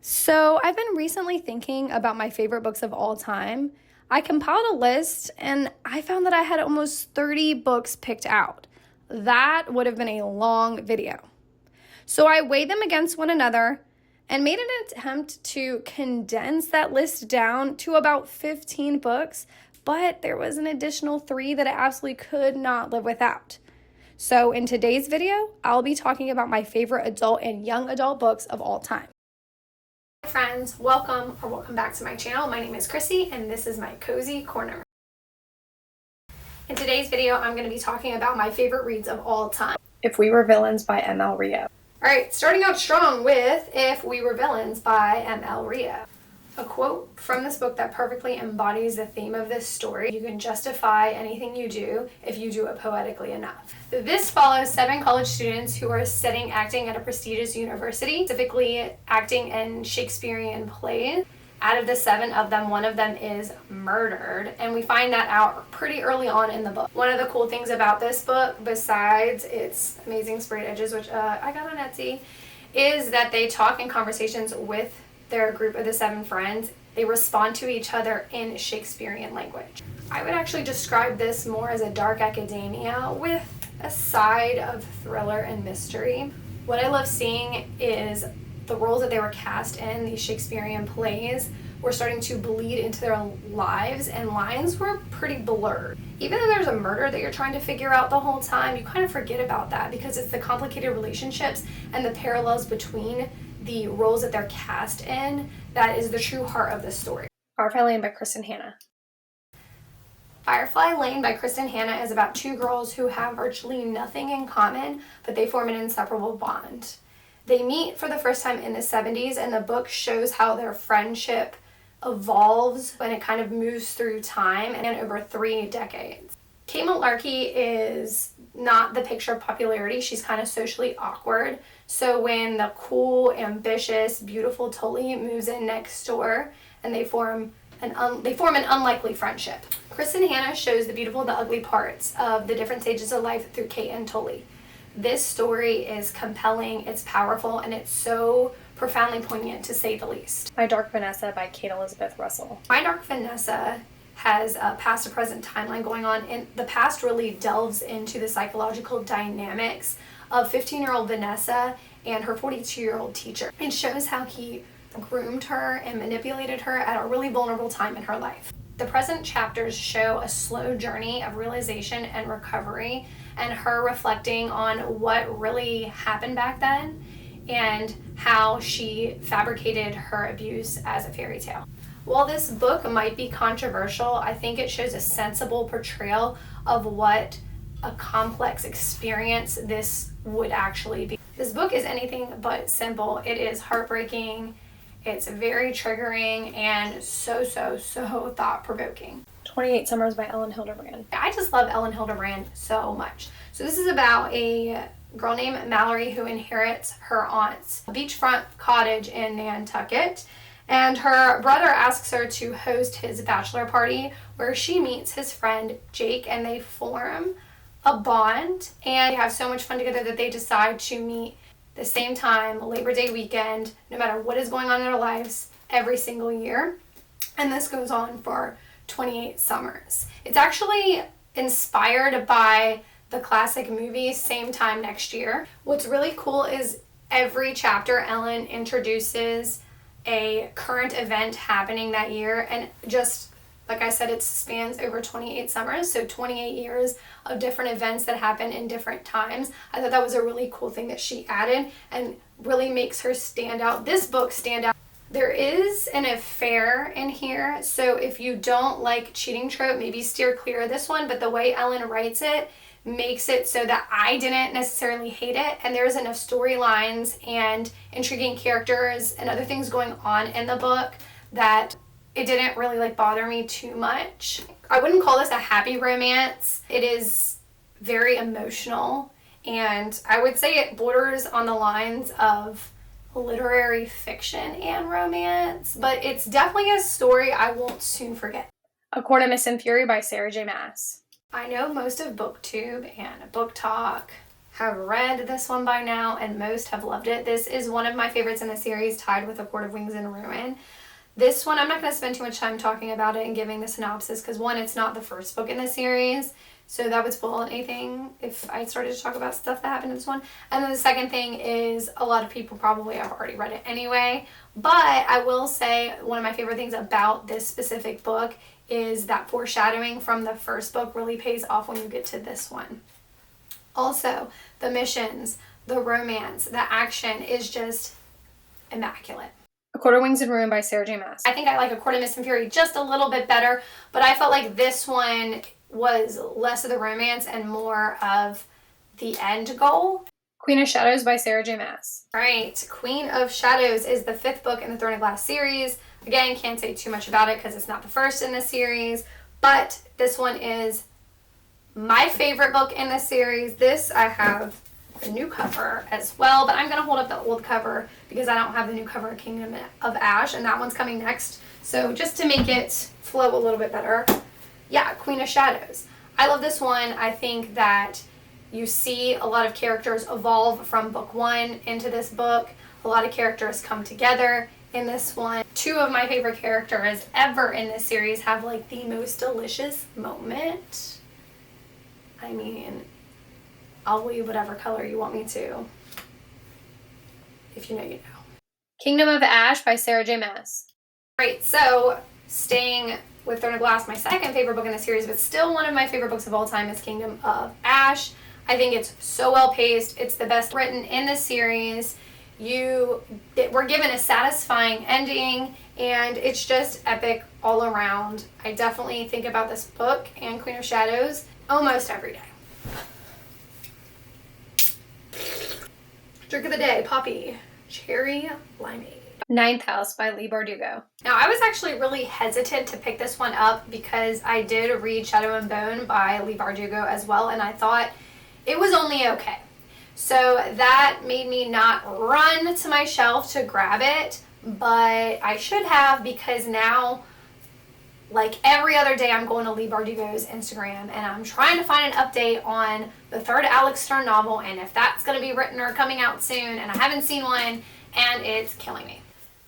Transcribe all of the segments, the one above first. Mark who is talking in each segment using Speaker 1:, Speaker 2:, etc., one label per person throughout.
Speaker 1: So, I've been recently thinking about my favorite books of all time. I compiled a list and I found that I had almost 30 books picked out. That would have been a long video. So, I weighed them against one another and made an attempt to condense that list down to about 15 books, but there was an additional 3 that I absolutely could not live without. So, in today's video, I'll be talking about my favorite adult and young adult books of all time. Friends, welcome back to my channel. My name is Chrissy and this is my cozy corner. In today's video, I'm going to be talking about my favorite reads of all time. If We Were Villains by M.L. Rio. Alright, starting out strong with If We Were Villains by M.L. Rio. A quote from this book that perfectly embodies the theme of this story. You can justify anything you do if you do it poetically enough. This follows 7 college students who are studying acting at a prestigious university, specifically acting in Shakespearean plays. Out of the 7 of them, one of them is murdered, and we find that out pretty early on in the book. One of the cool things about this book, besides its amazing sprayed edges, which I got on Etsy, is that they talk in conversations with their group of the 7 friends. They respond to each other in Shakespearean language. I would actually describe this more as a dark academia with a side of thriller and mystery. What I love seeing is the roles that they were cast in these Shakespearean plays were starting to bleed into their lives, and lines were pretty blurred. Even though there's a murder that you're trying to figure out the whole time, you kind of forget about that because it's the complicated relationships and the parallels between the roles that they're cast in that is the true heart of the story. Firefly Lane by Kristen Hanna. Firefly Lane by Kristen Hanna is about 2 girls who have virtually nothing in common, but they form an inseparable bond. They meet for the first time in the 70s, and the book shows how their friendship evolves when it kind of moves through time and over 3 decades. Kate Malarkey is not the picture of popularity. She's kind of socially awkward. So when the cool, ambitious, beautiful Tully moves in next door, and they form an unlikely friendship. Kristen Hanna shows the beautiful, the ugly parts of the different stages of life through Kate and Tully. This story is compelling, it's powerful, and it's so profoundly poignant, to say the least. My Dark Vanessa by Kate Elizabeth Russell. My Dark Vanessa has a past to present timeline going on, and the past really delves into the psychological dynamics of 15-year-old Vanessa and her 42-year-old teacher. It shows how he groomed her and manipulated her at a really vulnerable time in her life. The present chapters show a slow journey of realization and recovery, and her reflecting on what really happened back then and how she fabricated her abuse as a fairy tale. While this book might be controversial, I think it shows a sensible portrayal of what a complex experience this would actually be. This book is anything but simple. It is heartbreaking, it's very triggering, and so thought-provoking. 28 Summers by Ellen Hilderbrand. I just love Ellen Hilderbrand so much. So this is about a girl named Mallory who inherits her aunt's beachfront cottage in Nantucket. And her brother asks her to host his bachelor party where she meets his friend Jake, and they form a bond and they have so much fun together that they decide to meet the same time, Labor Day weekend, no matter what is going on in their lives, every single year. And this goes on for 28 summers. It's actually inspired by the classic movie Same Time Next Year. What's really cool is every chapter Ellen introduces a current event happening that year, and just like I said, it spans over 28 summers, so 28 years of different events that happen in different times. I thought that was a really cool thing that she added and really makes her stand out. This book stand out. There is an affair in here, so if you don't like cheating trope, maybe steer clear of this one, but the way Ellen writes it makes it so that I didn't necessarily hate it, and there's enough storylines and intriguing characters and other things going on in the book that it didn't really bother me too much. I wouldn't call this a happy romance. It is very emotional, and I would say it borders on the lines of literary fiction and romance, but it's definitely a story I won't soon forget. A Court of Mist and Fury by Sarah J. Maas. I know most of BookTube and Book Talk have read this one by now, and most have loved it. This is one of my favorites in the series, tied with A Court of Wings and Ruin. This one, I'm not going to spend too much time talking about it and giving the synopsis, because one, it's not the first book in the series, so that would spoil anything if I started to talk about stuff that happened in this one. And then the second thing is, a lot of people probably have already read it anyway, but I will say one of my favorite things about this specific book is that foreshadowing from the first book really pays off when you get to this one. Also, the missions, the romance, the action is just immaculate. A Court of Wings and Ruin by Sarah J. Maas. I think I like A Court of Mist and Fury just a little bit better, but I felt like this one was less of the romance and more of the end goal. Queen of Shadows by Sarah J. Maas. Alright, Queen of Shadows is the 5th book in the Throne of Glass series. Again, can't say too much about it because it's not the first in the series, but this one is my favorite book in the series. This, I have the new cover as well, but I'm going to hold up the old cover because I don't have the new cover of Kingdom of Ash, and that one's coming next. So just to make it flow a little bit better, yeah, Queen of Shadows. I love this one. I think that you see a lot of characters evolve from book 1 into this book. A lot of characters come together in this one. 2 of my favorite characters ever in this series have like the most delicious moment. I mean, I'll weave whatever color you want me to. If you know, you know. Kingdom of Ash by Sarah J. Maas. Right, so staying with Throne of Glass, my second favorite book in the series, but still one of my favorite books of all time is Kingdom of Ash. I think it's so well paced. It's the best written in the series. We're given a satisfying ending, and it's just epic all around. I definitely think about this book and Queen of Shadows almost every day. Drink of the day, Poppy. Cherry Limeade. Ninth House by Leigh Bardugo. Now, I was actually really hesitant to pick this one up because I did read Shadow and Bone by Leigh Bardugo as well, and I thought it was only okay. So that made me not run to my shelf to grab it, but I should have, because now, like every other day, I'm going to Leigh Bardugo's Instagram and I'm trying to find an update on the 3rd Alex Stern novel and if that's going to be written or coming out soon, and I haven't seen one, and it's killing me.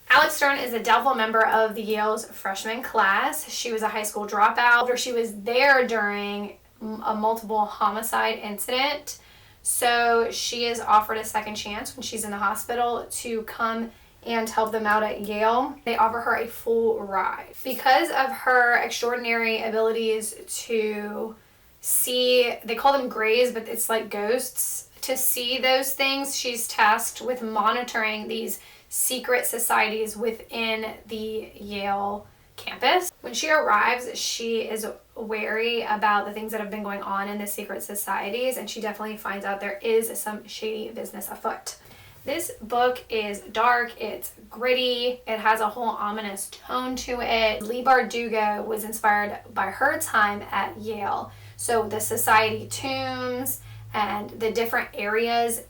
Speaker 1: Alex Stern is a doubtful member of the Yale's freshman class. She was a high school dropout, or she was there during a multiple homicide incident. So she is offered a second chance when she's in the hospital to come and help them out at Yale. They offer her a full ride. Because of her extraordinary abilities to see, they call them grays, but it's like ghosts, to see those things, she's tasked with monitoring these secret societies within the Yale campus. When she arrives, she is wary about the things that have been going on in the secret societies, and she definitely finds out there is some shady business afoot. This book is dark, it's gritty, it has a whole ominous tone to it. Leigh Bardugo was inspired by her time at Yale. So the society tombs and the different areas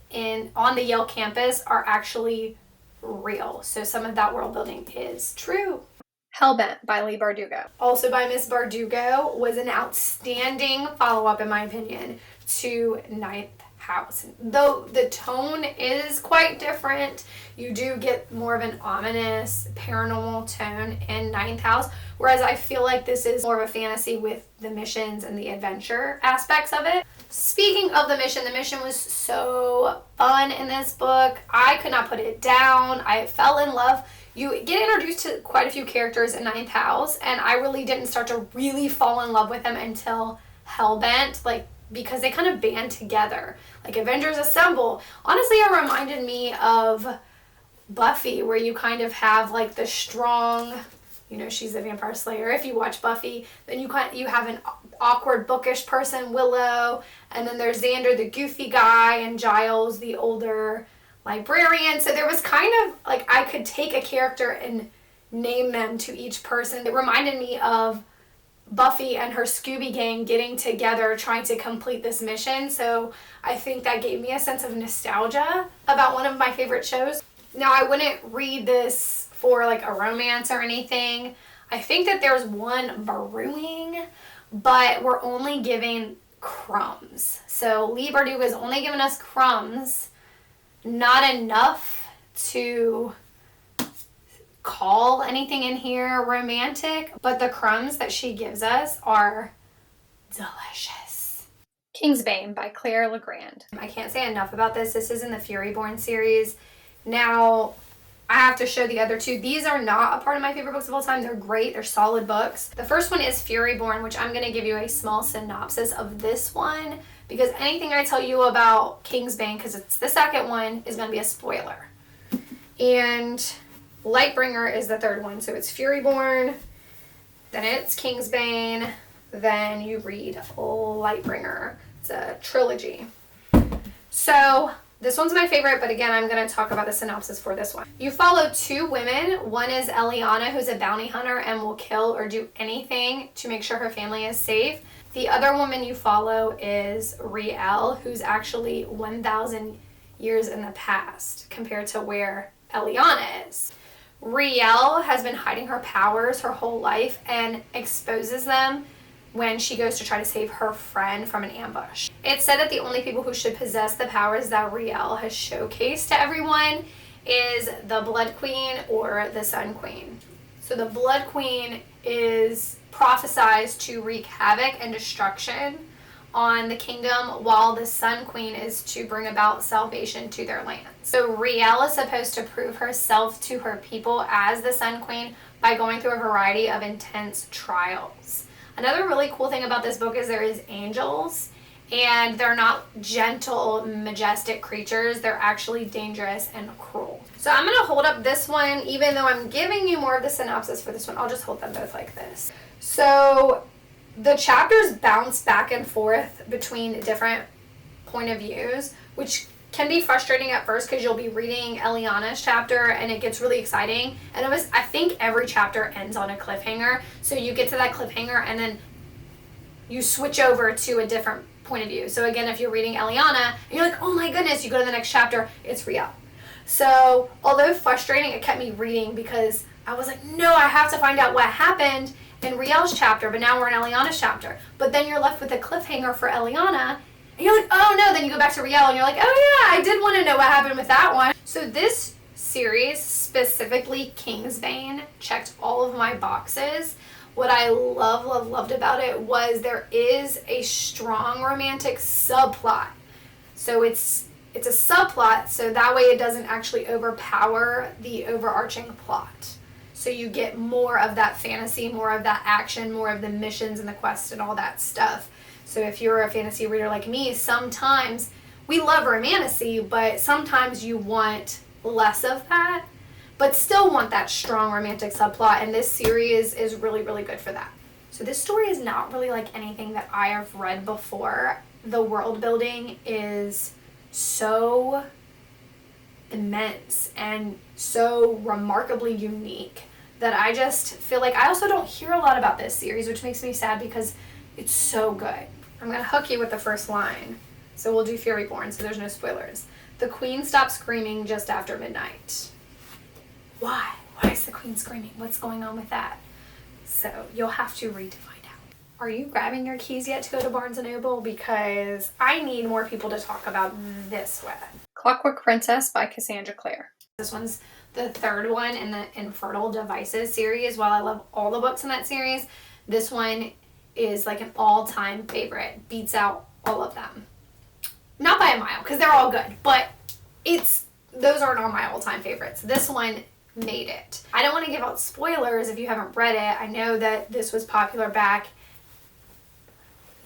Speaker 1: on the Yale campus are actually real. So some of that world building is true. Hellbent by Leigh Bardugo. Also by Miss Bardugo, was an outstanding follow-up, in my opinion, to Ninth House. Though the tone is quite different, you do get more of an ominous, paranormal tone in Ninth House, whereas I feel like this is more of a fantasy with the missions and the adventure aspects of it. Speaking of the mission was so fun in this book. I could not put it down. I fell in love. You get introduced to quite a few characters in Ninth House, and I really didn't start to really fall in love with them until Hellbent, because they kind of band together. Like Avengers Assemble. Honestly, it reminded me of Buffy, where you kind of have like the strong, she's a vampire slayer. If you watch Buffy, then you have an awkward, bookish person, Willow, and then there's Xander, the goofy guy, and Giles, the older librarian. So there was kind of like, I could take a character and name them to each person. It reminded me of Buffy and her Scooby gang getting together trying to complete this mission. So I think that gave me a sense of nostalgia about one of my favorite shows. Now, I wouldn't read this for like a romance or anything. I think that there's one brewing, but we're only giving crumbs. So Lee Bardugo has only given us crumbs, not enough to call anything in here romantic, but the crumbs that she gives us are delicious. Kingsbane by Claire Legrand. I can't say enough about this. This is in the Furyborn series. Now, I have to show the other two. These are not a part of my favorite books of all time. They're great. They're solid books. The first one is Furyborn, which I'm going to give you a small synopsis of this one, because anything I tell you about Kingsbane, because it's the second one, is going to be a spoiler. And Lightbringer is the third one. So it's Furyborn, then it's Kingsbane, then you read Lightbringer. It's a trilogy. So this one's my favorite, but again, I'm going to talk about the synopsis for this one. You follow two women. One is Eliana, who's a bounty hunter and will kill or do anything to make sure her family is safe. The other woman you follow is Riel, who's actually 1,000 years in the past compared to where Eliana is. Riel has been hiding her powers her whole life and exposes them when she goes to try to save her friend from an ambush. It's said that the only people who should possess the powers that Riel has showcased to everyone is the Blood Queen or the Sun Queen. So the Blood Queen is prophesized to wreak havoc and destruction on the kingdom, while the Sun Queen is to bring about salvation to their land. So Riel is supposed to prove herself to her people as the Sun Queen by going through a variety of intense trials. Another really cool thing about this book is there is angels, and they're not gentle, majestic creatures. They're actually dangerous and cruel. So I'm going to hold up this one, even though I'm giving you more of the synopsis for this one. I'll just hold them both like this. So the chapters bounce back and forth between different point of views, which can be frustrating at first because you'll be reading Eliana's chapter and it gets really exciting. And I think every chapter ends on a cliffhanger. So you get to that cliffhanger and then you switch over to a different point of view. So again, if you're reading Eliana and you're like, oh my goodness, you go to the next chapter, it's Riel. So although frustrating, it kept me reading because I was like, no, I have to find out what happened in Riel's chapter, but now we're in Eliana's chapter. But then you're left with a cliffhanger for Eliana, and you're like, oh no, then you go back to Riel, and you're like, oh yeah, I did want to know what happened with that one. So this series, specifically Kingsbane, checked all of my boxes. What I loved about it was there is a strong romantic subplot. So it's a subplot, so that way it doesn't actually overpower the overarching plot. So you get more of that fantasy, more of that action, more of the missions and the quests and all that stuff. So if you're a fantasy reader like me, sometimes we love romantasy, but sometimes you want less of that, but still want that strong romantic subplot. And this series is really, really good for that. So this story is not really like anything that I have read before. The world building is so immense and so remarkably unique that I just feel like I also don't hear a lot about this series, which makes me sad because it's so good. I'm going to hook you with the first line. So we'll do Furyborn, so there's no spoilers. The queen stopped screaming just after midnight. Why? Why is the queen screaming? What's going on with that? So you'll have to read to find out. Are you grabbing your keys yet to go to Barnes & Noble? Because I need more people to talk about this with. Clockwork Princess by Cassandra Clare. This one's the third one in the Infertile Devices series. While I love all the books in that series, this one is like an all-time favorite. Beats out all of them. Not by a mile, because they're all good, but those aren't all my all-time favorites. This one made it. I don't want to give out spoilers if you haven't read it. I know that this was popular back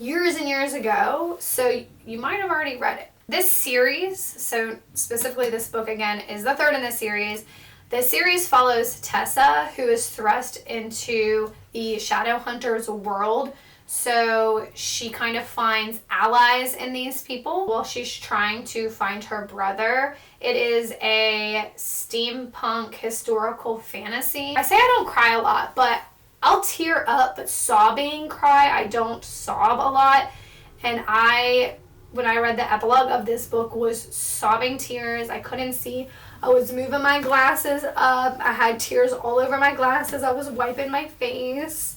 Speaker 1: years and years ago, so you might have already read it. This series, so specifically this book again, is the third in the series. The series follows Tessa, who is thrust into the Shadowhunters world. So she kind of finds allies in these people while she's trying to find her brother. It is a steampunk historical fantasy. I say I don't cry a lot, but I'll tear up, but sobbing cry. I don't sob a lot. And when I read the epilogue of this book, was sobbing tears. I couldn't see. I was moving my glasses up. I had tears all over my glasses. I was wiping my face.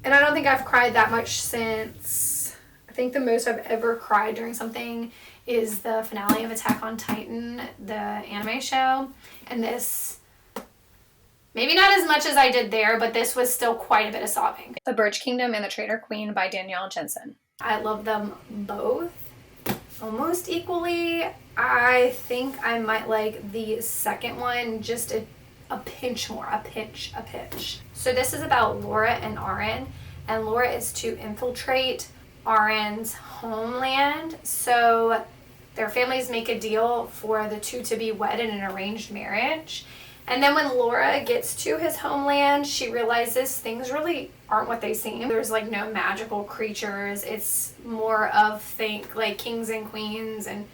Speaker 1: And I don't think I've cried that much since I think the most I've ever cried during something is the finale of Attack on Titan, the anime show. And this, maybe not as much as I did there, but this was still quite a bit of sobbing. The Bridge Kingdom and the Traitor Queen by Danielle Jensen. I love them both almost equally. I think I might like the second one just a pinch more, a pinch. So this is about Laura and Aaron, and Laura is to infiltrate Aaron's homeland. So their families make a deal for the two to be wed in an arranged marriage. And then when Laura gets to his homeland, she realizes things really aren't what they seem. There's like no magical creatures. It's more of, think like kings and queens and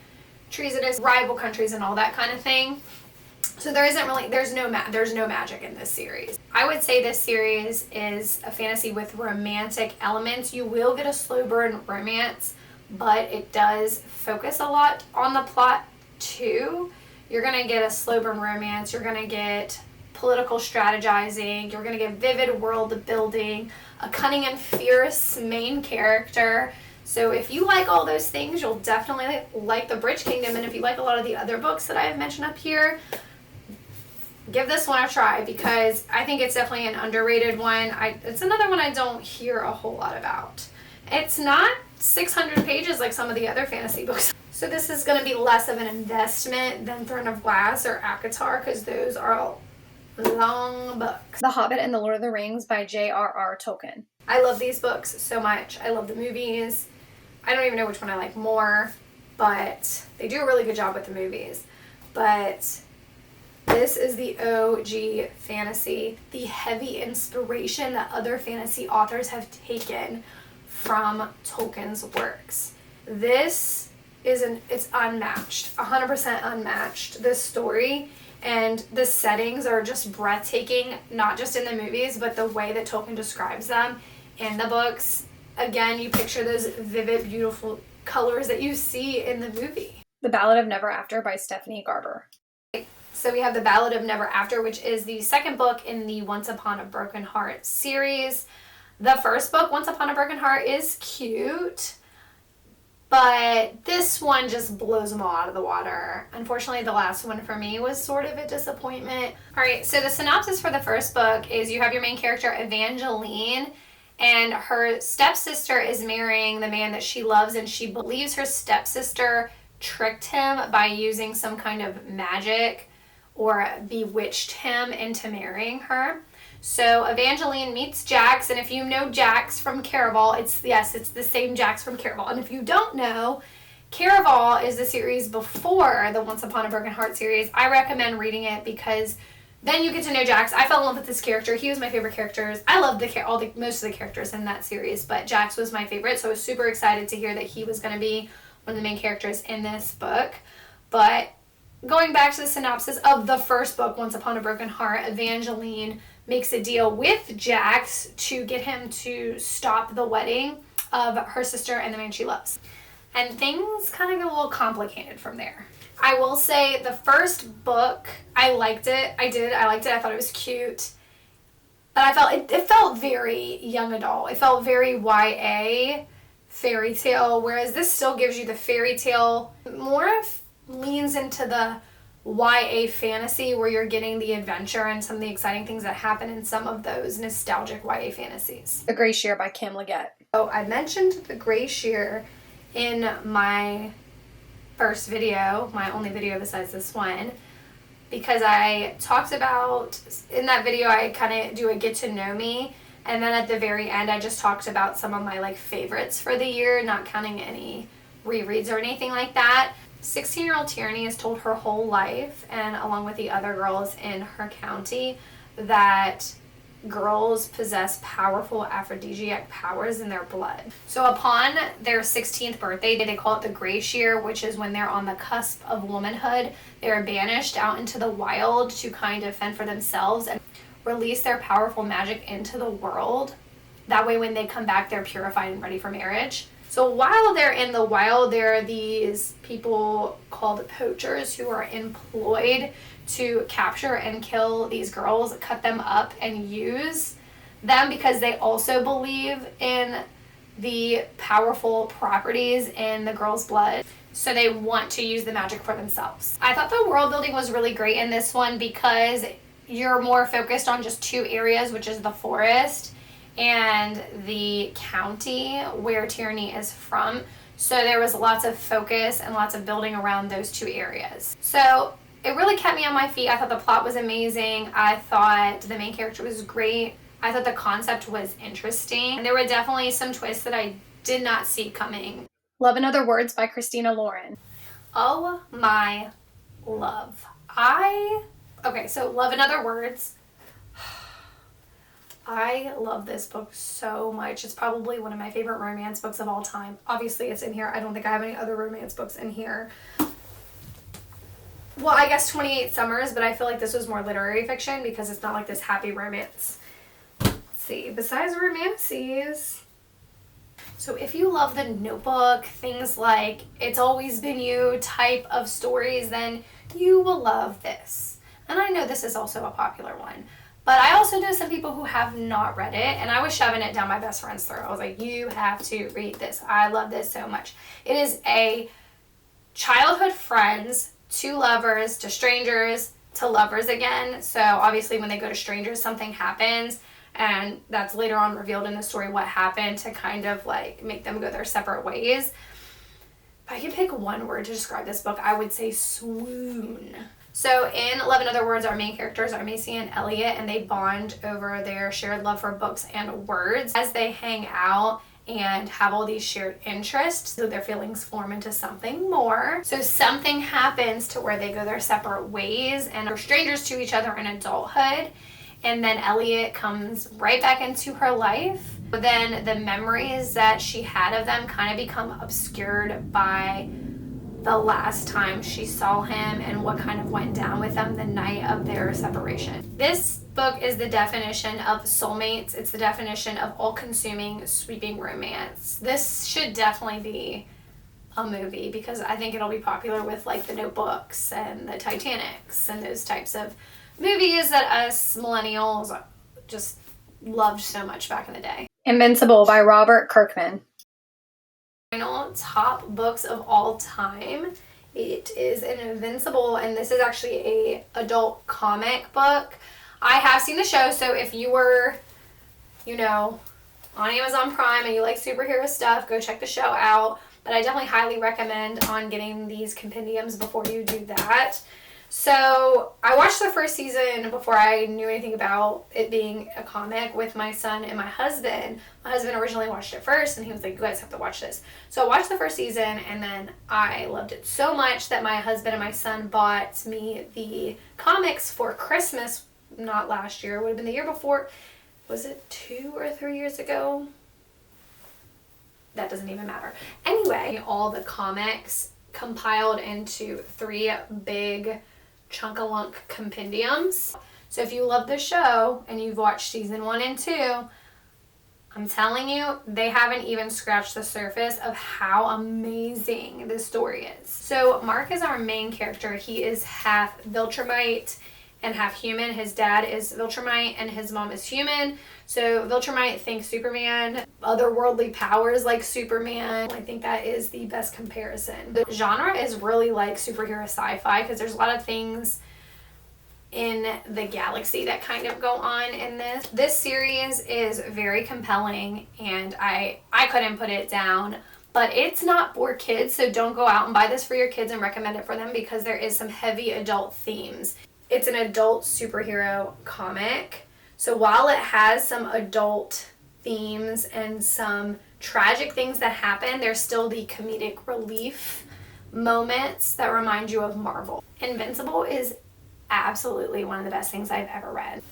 Speaker 1: treasonous rival countries and all that kind of thing. So there's no magic in this series. I would say this series is a fantasy with romantic elements. You will get a slow burn romance, but it does focus a lot on the plot too. You're going to get a slow burn romance, you're going to get political strategizing, you're going to get vivid world building, a cunning and fierce main character. So if you like all those things, you'll definitely like The Bridge Kingdom. And if you like a lot of the other books that I have mentioned up here, give this one a try, because I think it's definitely an underrated one. It's another one I don't hear a whole lot about. It's not 600 pages like some of the other fantasy books. So this is going to be less of an investment than Throne of Glass or ACOTAR, because those are long books. The Hobbit and the Lord of the Rings by J.R.R. Tolkien. I love these books so much. I love the movies. I don't even know which one I like more, but they do a really good job with the movies. But this is the OG fantasy, the heavy inspiration that other fantasy authors have taken from Tolkien's works. This it's unmatched, 100% unmatched. This story and the settings are just breathtaking, not just in the movies, but the way that Tolkien describes them in the books. Again, you picture those vivid, beautiful colors that you see in the movie. The Ballad of Never After by Stephanie Garber. So we have The Ballad of Never After, which is the second book in the Once Upon a Broken Heart series. The first book, Once Upon a Broken Heart, is cute, but this one just blows them all out of the water. Unfortunately, the last one for me was sort of a disappointment. All right, so the synopsis for the first book is you have your main character, Evangeline, and her stepsister is marrying the man that she loves, and she believes her stepsister tricked him by using some kind of magic or bewitched him into marrying her. So Evangeline meets Jax, and if you know Jax from Caraval, it's the same Jax from Caraval. And if you don't know, Caraval is the series before the Once Upon a Broken Heart series. I recommend reading it because then you get to know Jax. I fell in love with this character. He was my favorite characters. I loved most of the characters in that series, but Jax was my favorite, so I was super excited to hear that he was going to be one of the main characters in this book. But going back to the synopsis of the first book, Once Upon a Broken Heart, Evangeline makes a deal with Jax to get him to stop the wedding of her sister and the man she loves. And things kind of get a little complicated from there. I will say the first book, I liked it. I liked it. I thought it was cute. But I felt it felt very young adult. It felt very YA fairy tale, whereas this still gives you the fairy tale, more leans into the YA fantasy where you're getting the adventure and some of the exciting things that happen in some of those nostalgic YA fantasies. The Grey Shear by Kim Leggett. So I mentioned The Grey Shear in my first video, my only video besides this one, because I talked about, in that video I kind of do a get to know me, and then at the very end I just talked about some of my favorites for the year, not counting any rereads or anything like that. 16-year-old Tierney has told her whole life, and along with the other girls in her county, that girls possess powerful aphrodisiac powers in their blood. So upon their 16th birthday, they call it the Grey Shear, which is when they're on the cusp of womanhood. They're banished out into the wild to kind of fend for themselves and release their powerful magic into the world. That way when they come back, they're purified and ready for marriage. So while they're in the wild, there are these people called poachers who are employed to capture and kill these girls, cut them up, and use them because they also believe in the powerful properties in the girl's blood, so they want to use the magic for themselves. I thought the world building was really great in this one because you're more focused on just two areas, which is the forest and the county where Tyranny is from. So there was lots of focus and lots of building around those two areas. So it really kept me on my feet. I thought the plot was amazing. I thought the main character was great. I thought the concept was interesting. And there were definitely some twists that I did not see coming. Love in Other Words by Christina Lauren. Oh my love. Okay, so Love in Other Words. I love this book so much. It's probably one of my favorite romance books of all time. Obviously, it's in here. I don't think I have any other romance books in here. Well, I guess 28 Summers, but I feel like this was more literary fiction because it's not like this happy romance. Let's see. Besides Romantasies. So if you love The Notebook, things like It's Always Been You type of stories, then you will love this. And I know this is also a popular one. But I also know some people who have not read it, and I was shoving it down my best friend's throat. I was like, you have to read this. I love this so much. It is a childhood friends, to lovers, to strangers, to lovers again. So obviously when they go to strangers, something happens, and that's later on revealed in the story what happened to kind of like make them go their separate ways. If I could pick one word to describe this book, I would say swoon. So in Love in Other Words, our main characters are Macy and Elliot, and they bond over their shared love for books and words. As they hang out and have all these shared interests, so their feelings form into something more. So something happens to where they go their separate ways and are strangers to each other in adulthood. And then Elliot comes right back into her life. But then the memories that she had of them kind of become obscured by the last time she saw him and what kind of went down with them the night of their separation. This book is the definition of soulmates. It's the definition of all-consuming, sweeping romance. This should definitely be a movie because I think it'll be popular with like the Notebooks and the Titanics and those types of movies that us millennials just loved so much back in the day. Invincible by Robert Kirkman. Final top books of all time. It is an Invincible, and this is actually a adult comic book. I have seen the show, so if you were, on Amazon Prime and you like superhero stuff, go check the show out. But I definitely highly recommend on getting these compendiums before you do that. So I watched the first season before I knew anything about it being a comic with my son and my husband. My husband originally watched it first, and he was like, you guys have to watch this. So I watched the first season, and then I loved it so much that my husband and my son bought me the comics for Christmas. Not last year. It would have been the year before. Was it 2 or 3 years ago? That doesn't even matter. Anyway, all the comics compiled into 3 big chunk-a-lunk compendiums. So if you love the show and you've watched season 1 and 2, I'm telling you, they haven't even scratched the surface of how amazing this story is. So Mark is our main character. He is half Viltrumite and half human. His dad is Viltrumite and his mom is human. So Viltrumite thinks Superman, otherworldly powers like Superman. I think that is the best comparison. The genre is really like superhero sci-fi because there's a lot of things in the galaxy that kind of go on in this. This series is very compelling, and I couldn't put it down. But it's not for kids, so don't go out and buy this for your kids and recommend it for them because there is some heavy adult themes. It's an adult superhero comic. So while it has some adult themes and some tragic things that happen, there's still the comedic relief moments that remind you of Marvel. Invincible is absolutely one of the best things I've ever read.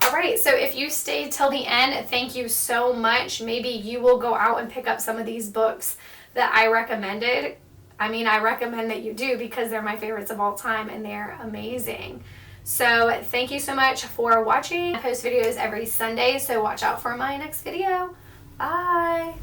Speaker 1: All right, so if you stayed till the end, thank you so much. Maybe you will go out and pick up some of these books that I recommended. I mean, I recommend that you do because they're my favorites of all time and they're amazing. So thank you so much for watching. I post videos every Sunday, so watch out for my next video. Bye.